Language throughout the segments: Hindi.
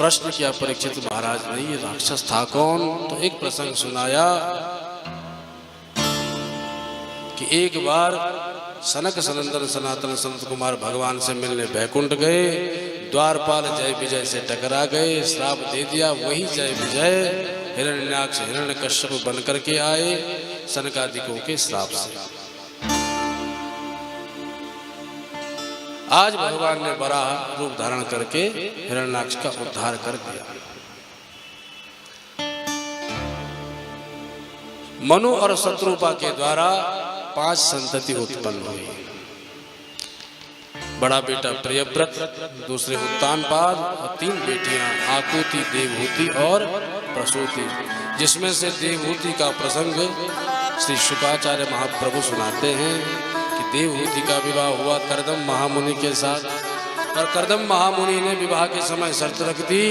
प्रश्न किया परीक्षित महाराज ने, ये राक्षस था कौन? तो एक प्रसंग सुनाया कि एक बार सनक सनंदन सनातन संत कुमार भगवान से मिलने बैकुंठ गए, द्वारपाल जय विजय से टकरा गए, श्राप दे दिया। वही जय विजय हिरण्याक्ष हिरण्यकश्यप बन करके आए सनकादिकों के श्राप से। आज भगवान ने बराह रूप धारण करके हिरण्याक्ष का उद्धार कर दिया। मनु और शत्रुपा के द्वारा 5 संतति उत्पन्न हुई। बड़ा बेटा प्रियव्रत, दूसरे उत्तानपाद और 3 बेटियां आकुति, देवहूति और प्रसूति, जिसमें से देवहूति का प्रसंग श्री शुकाचार्य महाप्रभु सुनाते हैं कि देवहूति का विवाह हुआ कर्दम महामुनि के साथ, और कर्दम महामुनि ने विवाह के समय शर्त रख दी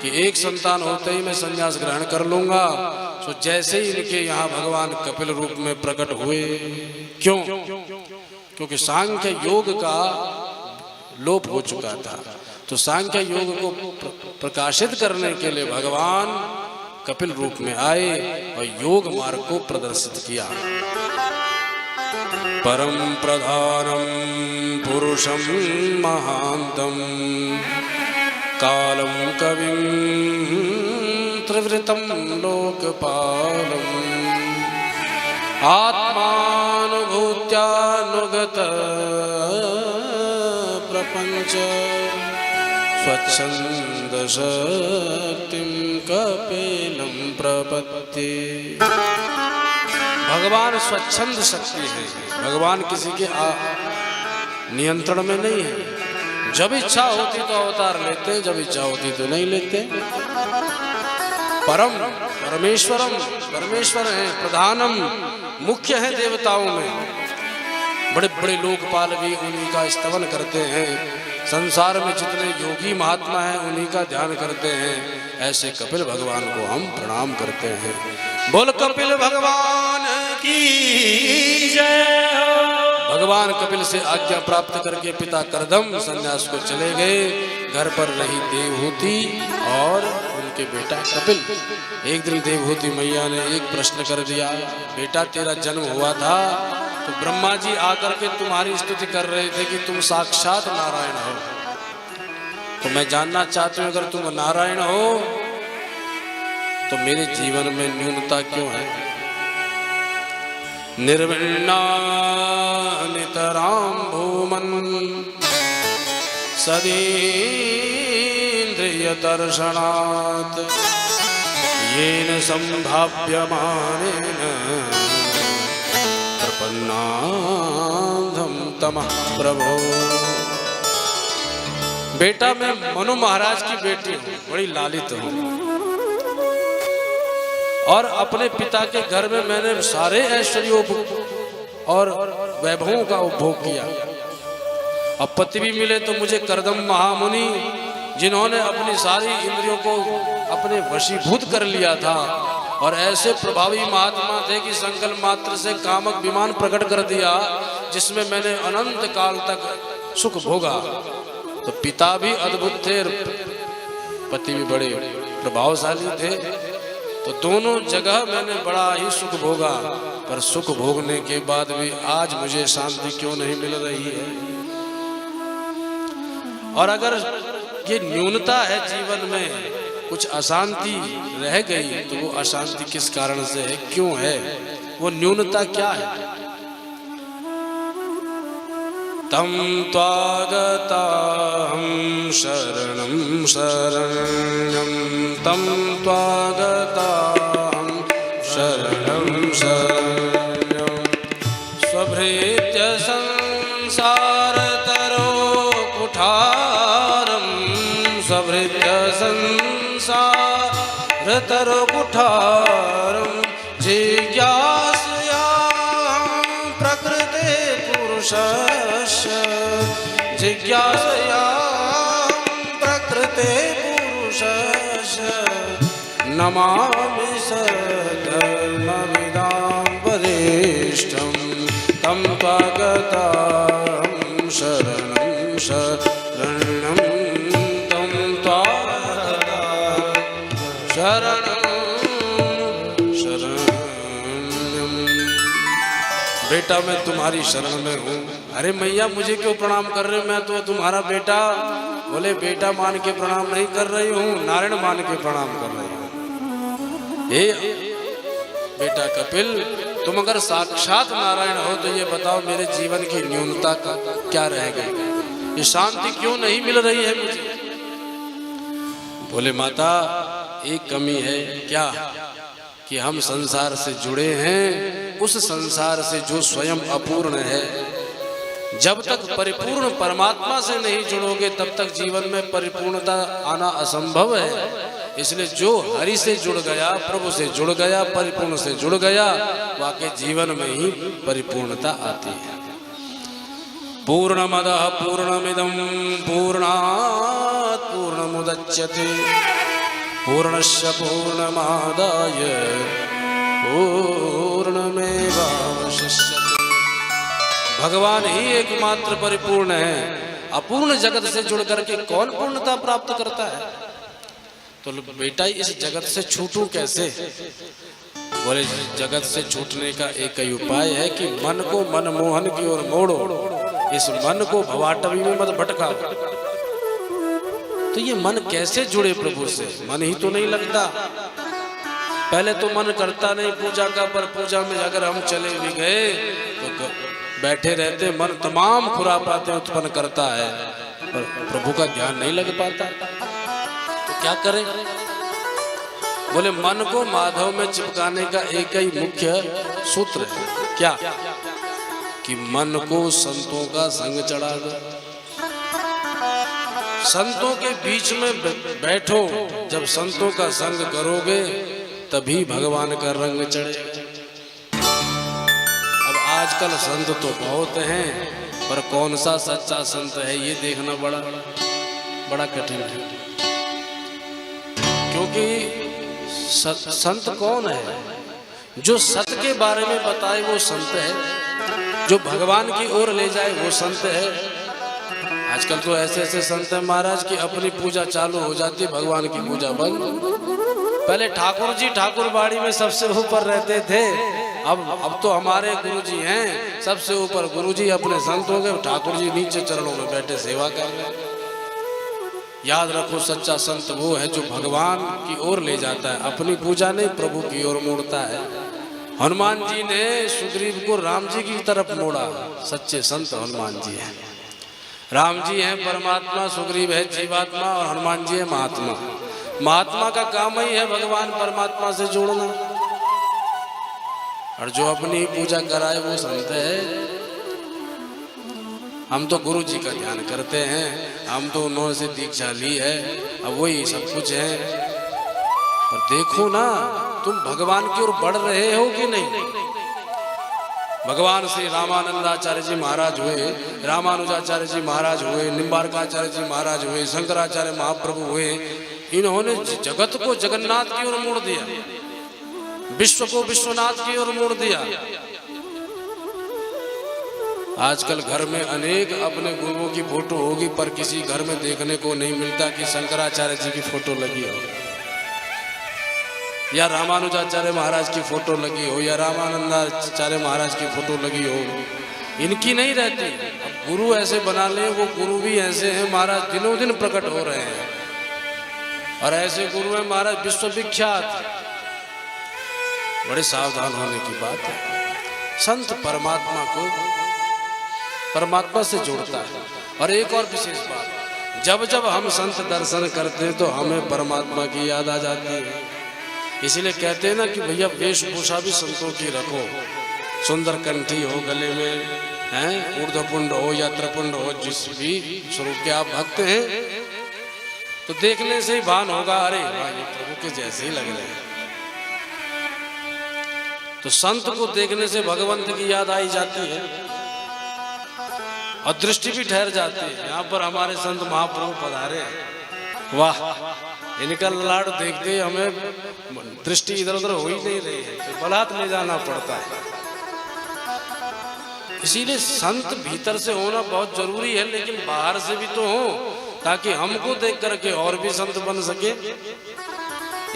कि एक संतान होते ही मैं संन्यास ग्रहण कर लूंगा। तो जैसे ही इनके यहाँ भगवान कपिल रूप में प्रकट हुए, क्यों? क्योंकि सांख्य योग का लोप हो चुका था, तो सांख्य योग को प्रकाशित करने के लिए भगवान कपिल रूप में आए और योग मार्ग को प्रदर्शित किया। परम प्रधानम पुरुषम महांतम कालम कविम त्रिवृतम लोकपालम आत्मानुभूत्यानुगत प्रपंच स्वच्छंद शक्तिं कपिलं प्रपत्ति। भगवान स्वच्छंद शक्ति है, भगवान किसी के नियंत्रण में नहीं है। जब इच्छा होती तो अवतार लेते, जब इच्छा होती तो नहीं लेते। परम परमेश्वरम, परमेश्वर है। प्रधानम, मुख्य है देवताओं में। बड़े बड़े लोकपाल भी उन्हीं का स्तवन करते हैं। संसार में जितने योगी महात्मा हैं उन्हीं का ध्यान करते हैं। ऐसे कपिल भगवान को हम प्रणाम करते हैं। बोल कपिल भगवान की जय। भगवान कपिल से आज्ञा प्राप्त करके पिता कर्दम संन्यास को चले गए। घर पर रही देवहूति और उनके बेटा कपिल। एक दिन देवहूति मैया ने एक प्रश्न कर दिया, बेटा तेरा जन्म हुआ था तो ब्रह्मा जी आकर के तुम्हारी स्तुति कर रहे थे कि तुम साक्षात नारायण हो। तो मैं जानना चाहती हूँ, अगर तुम नारायण हो तो मेरे जीवन में न्यूनता क्यों है? निर्विण्णा नितरां भूमन् सदीन्द्रिय दर्शनात् येन संभाव्यमानेन प्रपन्नाधं तमः प्रभो। बेटा मैं मनु महाराज की बेटी हूँ, बड़ी लालित हूँ, और अपने पिता के घर में मैंने सारे ऐश्वर्यों और वैभवों का उपभोग किया। अब पति भी मिले तो मुझे कर्दम महामुनि, जिन्होंने अपनी सारी इंद्रियों को अपने वशीभूत कर लिया था, और ऐसे प्रभावी महात्मा थे कि संकल्प मात्र से कामक विमान प्रकट कर दिया, जिसमें मैंने अनंत काल तक सुख भोगा। तो पिता भी अद्भुत थे, पति भी बड़े प्रभावशाली थे, तो दोनों जगह मैंने बड़ा ही सुख भोगा। पर सुख भोगने के बाद भी आज मुझे शांति क्यों नहीं मिल रही है? और अगर ये न्यूनता है जीवन में, कुछ अशांति रह गई, तो वो अशांति किस कारण से है, क्यों है, वो न्यूनता क्या है? तम त्वागताहं शरणं शरण्यं तम त्वागताहं शरणं शरण्यं स्वभृत्य संसारतरो कुठारं स्वभृत्य संसारतरो कुठारं जिज्ञासया प्रकृते पुरुषस्य जिज्ञासया प्रकृते पुरुषस्य नमामि सर्वधर्मविदां वरिष्ठं तं त्वागताहं शरणं शरणं तं त्वागताहं शरणम। बेटा मैं तुम्हारी शरण में हूँ। अरे मैया मुझे क्यों प्रणाम कर रहे हो, मैं तो तुम्हारा बेटा। बोले बेटा मान के प्रणाम नहीं कर रही हूँ, नारायण मान के प्रणाम कर रही हूँ। हे बेटा कपिल, तुम अगर साक्षात नारायण हो तो ये बताओ मेरे जीवन की न्यूनता का क्या रह गई, ये शांति क्यों नहीं मिल रही है मुझे। बोले माता एक कमी है। क्या? कि हम संसार से जुड़े हैं, उस संसार से जो स्वयं अपूर्ण है। जब तक परिपूर्ण परमात्मा से नहीं जुड़ोगे तब तक जीवन में परिपूर्णता आना असंभव है। इसलिए जो हरि से जुड़ गया, प्रभु से जुड़ गया, परिपूर्ण से जुड़ गया, वाकई जीवन में ही परिपूर्णता आती है। पूर्णमदः पूर्णमिदं पूर्णात् पूर्णमुदच्यते पूर्णस्य पूर्णमादाय पूर्णमेवावशिष्यते। भगवान ही एकमात्र परिपूर्ण है। अपूर्ण जगत से जुड़ करके कौन पूर्णता प्राप्त करता है? तो बेटा इस जगत से छूटूं कैसे? बोले जगत से छूटने का एक ही उपाय है कि मन को मनमोहन की ओर मोड़ो, इस मन को भवाटवी में मत भटकाओ। तो ये मन कैसे जुड़े प्रभु से? मन ही तो नहीं लगता। पहले तो मन करता नहीं पूजा का, पर पूजा में अगर हम चले भी गए तो बैठे रहते मन तमाम खुरापाते उत्पन्न करता है, पर प्रभु का ध्यान नहीं लग पाता। तो क्या करें? बोले मन को माधव में चिपकाने का एक ही मुख्य सूत्र है। क्या? कि मन को संतों का संग चढ़ा दो। संतों के बीच में बैठो। जब संतों का संग करोगे तभी भगवान का रंग चढ़े। अब आजकल संत तो बहुत हैं, पर कौन सा सच्चा संत है ये देखना बड़ा कठिन है। क्योंकि संत कौन है? जो सत्य के बारे में बताए वो संत है, जो भगवान की ओर ले जाए वो संत है। आजकल तो ऐसे ऐसे संत हैं महाराज की अपनी पूजा चालू हो जाती है, भगवान की पूजा बंद। पहले ठाकुर जी ठाकुर बाड़ी में सबसे ऊपर रहते थे, अब तो हमारे गुरु जी हैं सबसे ऊपर। गुरु जी अपने संत हो गए, ठाकुर जी नीचे चरणों में बैठे सेवा कर रहे। याद रखो सच्चा संत वो है जो भगवान की ओर ले जाता है, अपनी पूजा नहीं प्रभु की ओर मोड़ता है। हनुमान जी ने सुग्रीव को राम जी की तरफ मोड़ा। सच्चे संत हनुमान जी हैं। राम जी हैं परमात्मा, सुग्रीव है जीवात्मा और हनुमान जी है महात्मा। महात्मा का काम ही है भगवान परमात्मा से जोड़ना, और जो अपनी पूजा कराए वो संत है। हम तो गुरु जी का ध्यान करते हैं, हम तो उन्होंने से दीक्षा ली है, अब वही सब कुछ है। और देखो ना तुम भगवान की ओर बढ़ रहे हो कि नहीं? भगवान श्री रामानंदाचार्य जी महाराज हुए, रामानुजाचार्य जी महाराज हुए, निम्बारकाचार्य जी महाराज हुए, शंकराचार्य महाप्रभु हुए। इन्होंने जगत को जगन्नाथ की ओर मोड़ दिया, विश्व को विश्वनाथ की ओर मोड़ दिया। आजकल घर में अनेक अपने गुरुओं की फोटो होगी, पर किसी घर में देखने को नहीं मिलता कि शंकराचार्य जी की फोटो लगी हो, या रामानुजाचार्य महाराज की फोटो लगी हो, या रामानंदाचार्य महाराज की फोटो लगी हो। इनकी नहीं रहती। अब गुरु ऐसे बना ले, वो गुरु भी ऐसे हैं महाराज, दिनों दिन प्रकट हो रहे हैं। और ऐसे गुरु हैं महाराज विश्वविख्यात। बड़े सावधान होने की बात है। संत परमात्मा को परमात्मा से जोड़ता है। और एक और विशेष बात, जब जब हम संत दर्शन करते हैं तो हमें परमात्मा की याद आ जाती है। इसीलिए कहते हैं ना कि भैया वेशभूषा भी संतों की रखो। सुंदर कंठी हो गले में, हैं ऊर्ध्वपुंड हो या त्रिपुंड हो, जिस भी स्वरूप के आप भक्त हैं, तो देखने से ही भान होगा अरे ये प्रभु के जैसे ही लग रहे हैं। तो संत को देखने से भगवंत की याद आई जाती है और दृष्टि भी ठहर जाती है। यहाँ पर हमारे संत महाप्रभु पधारे, वाह, इनका लाड़ देखते हमें दृष्टि इधर उधर हो ही नहीं रही है, तो बलात् ले जाना पड़ता है। इसीलिए संत भीतर से होना बहुत जरूरी है, लेकिन बाहर से भी तो हो, ताकि हमको देख करके और भी संत बन सके।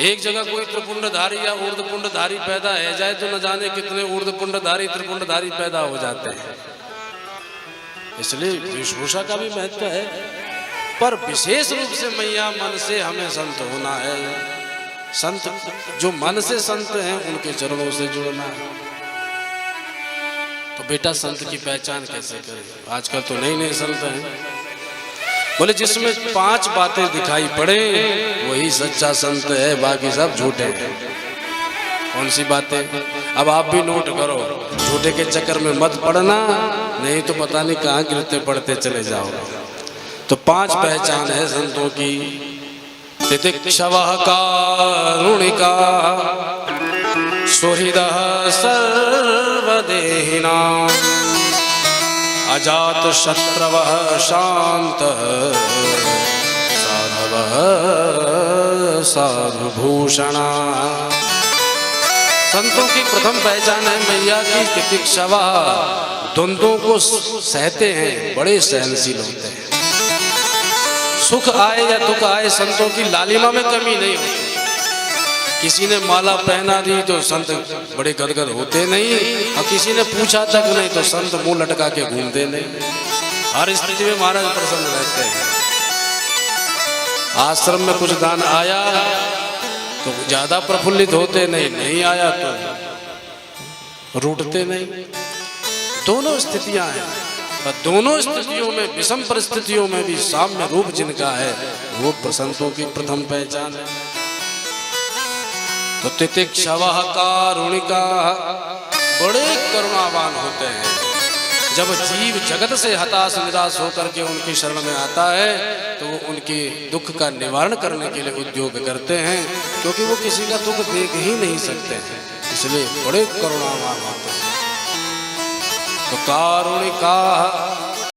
एक जगह कोई त्रिपुंडधारी या ऊर्ध्वपुंडधारी पैदा है जाए तो न जाने कितने ऊर्ध्वपुंडधारी त्रिपुंडधारी पैदा हो जाते हैं। इसलिए वेशभूषा का भी महत्व है, पर विशेष रूप से मैया मन से हमें संत होना है। संत जो मन से संत हैं उनके चरणों से जुड़ना है। तो बेटा संत की पहचान कैसे करें? आजकल तो नए नए संत हैं, बोले जिसमें 5 बातें दिखाई पड़े वही सच्चा संत है, बाकी सब झूठे हैं। कौन सी बातें? अब आप भी नोट करो, झूठे के चक्कर में मत पड़ना, नहीं तो पता नहीं कहाँ गिरते पड़ते चले जाओ। तो 5 पहचान है संतों की। तितिक्षवः कारुणिका सुहृदः सर्वदेहिनां अजात शत्रवः शान्तः साधवः साधुभूषणा। संतों की प्रथम पहचान है मैया की तितिक्षवा, द्वंद्वों को सहते हैं, बड़े सहनशील होते हैं। सुख आए या दुख आए संतों की लालिमा में कमी नहीं होती। किसी ने माला पहना दी तो संत बड़े गदगद होते नहीं, और किसी ने पूछा तक नहीं तो संत मुंह लटका के घूमते नहीं। हर स्थिति में महाराज प्रसन्न रहते हैं। आश्रम में कुछ दान आया तो ज्यादा प्रफुल्लित होते नहीं, नहीं आया तो रूठते नहीं। दोनों स्थितियां हैं, पर दोनों स्थितियों में, विषम परिस्थितियों में भी साम्य रूप जिनका है वो संतों की प्रथम पहचान है। तो तितिक्षवः कारुणिका, बड़े करुणावान होते हैं। जब जीव जगत से हताश निराश होकर के उनकी शरण में आता है तो वो उनके दुख का निवारण करने के लिए उद्योग करते हैं, क्योंकि वो किसी का दुख देख ही नहीं सकते हैं, इसलिए बड़े करुणावान होते हैं। तो कारुणिका